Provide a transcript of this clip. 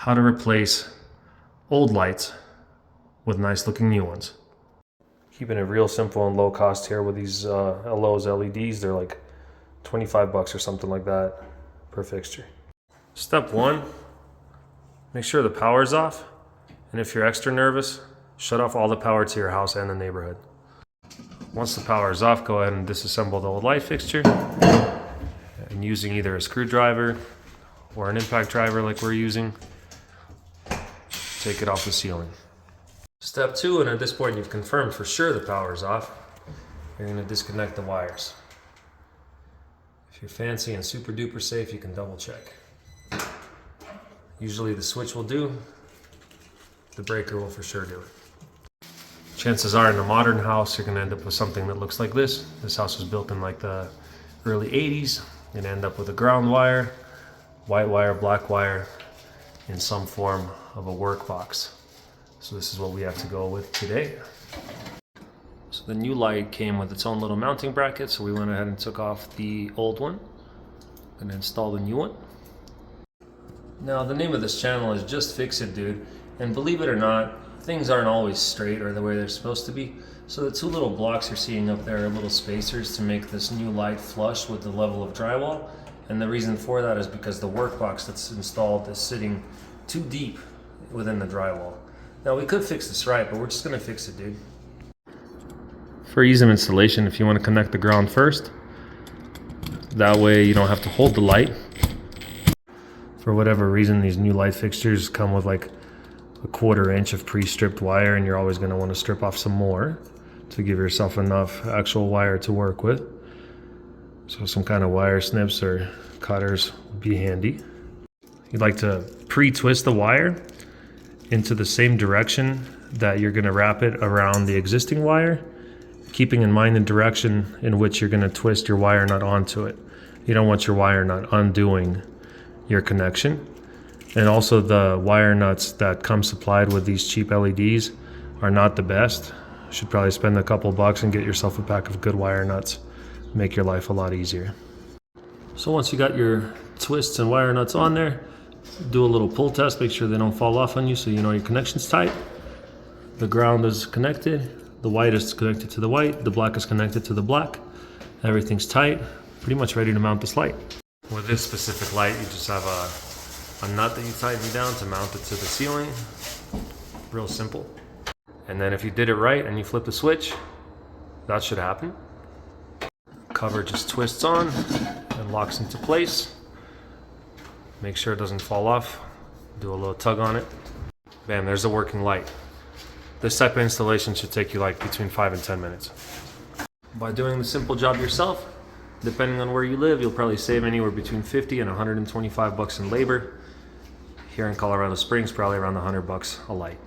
how to replace old lights with nice looking new ones. Keeping it real simple and low cost here with these LOs LEDs. They're like 25 bucks or something like that per fixture. Step one, make sure the power's off. And if you're extra nervous, shut off all the power to your house and the neighborhood. Once the power is off, go ahead and disassemble the old light fixture. And using either a screwdriver or an impact driver like we're using, take it off the ceiling. Step two, and at this point you've confirmed for sure the power is off, you're going to disconnect the wires. If you're fancy and super duper safe, you can double check. Usually the switch will do, the breaker will for sure do it. Chances are in a modern house you're going to end up with something that looks like this. This house was built in like the early 80s. You're going to end up with a ground wire, white wire, black wire in some form of a work box. So this is what we have to go with today. So the new light came with its own little mounting bracket, so we went ahead and took off the old one and installed the new one. Now the name of this channel is Just Fix It Dude, and believe it or not, things aren't always straight or the way they're supposed to be. So the two little blocks you're seeing up there are little spacers to make this new light flush with the level of drywall. And the reason for that is because the work box that's installed is sitting too deep within the drywall. Now we could fix this right, but we're just gonna fix it, dude. For ease of installation, if you want to connect the ground first, that way you don't have to hold the light. For whatever reason, these new light fixtures come with like a 1/4 inch of pre-stripped wire, and you're always going to want to strip off some more to give yourself enough actual wire to work with. So some kind of wire snips or cutters would be handy. You'd like to pre-twist the wire into the same direction that you're going to wrap it around the existing wire, keeping in mind the direction in which you're going to twist your wire nut onto it. You don't want your wire nut undoing your connection. And also the wire nuts that come supplied with these cheap LEDs are not the best. You should probably spend a couple bucks and get yourself a pack of good wire nuts. Make your life a lot easier. So once you got your twists and wire nuts on there, do a little pull test, make sure they don't fall off on you so you know your connection's tight. The ground is connected, the white is connected to the white, the black is connected to the black. Everything's tight, pretty much ready to mount this light. With this specific light, you just have a nut that you tighten down to mount it to the ceiling. Real simple. And then if you did it right and you flip the switch, that should happen. Cover just twists on and locks into place. Make sure it doesn't fall off. Do a little tug on it. Bam, there's a working light. This type of installation should take you like between 5 and 10 minutes. By doing the simple job yourself, depending on where you live, you'll probably save anywhere between 50 and 125 bucks in labor. Here in Colorado Springs, probably around 100 bucks a light.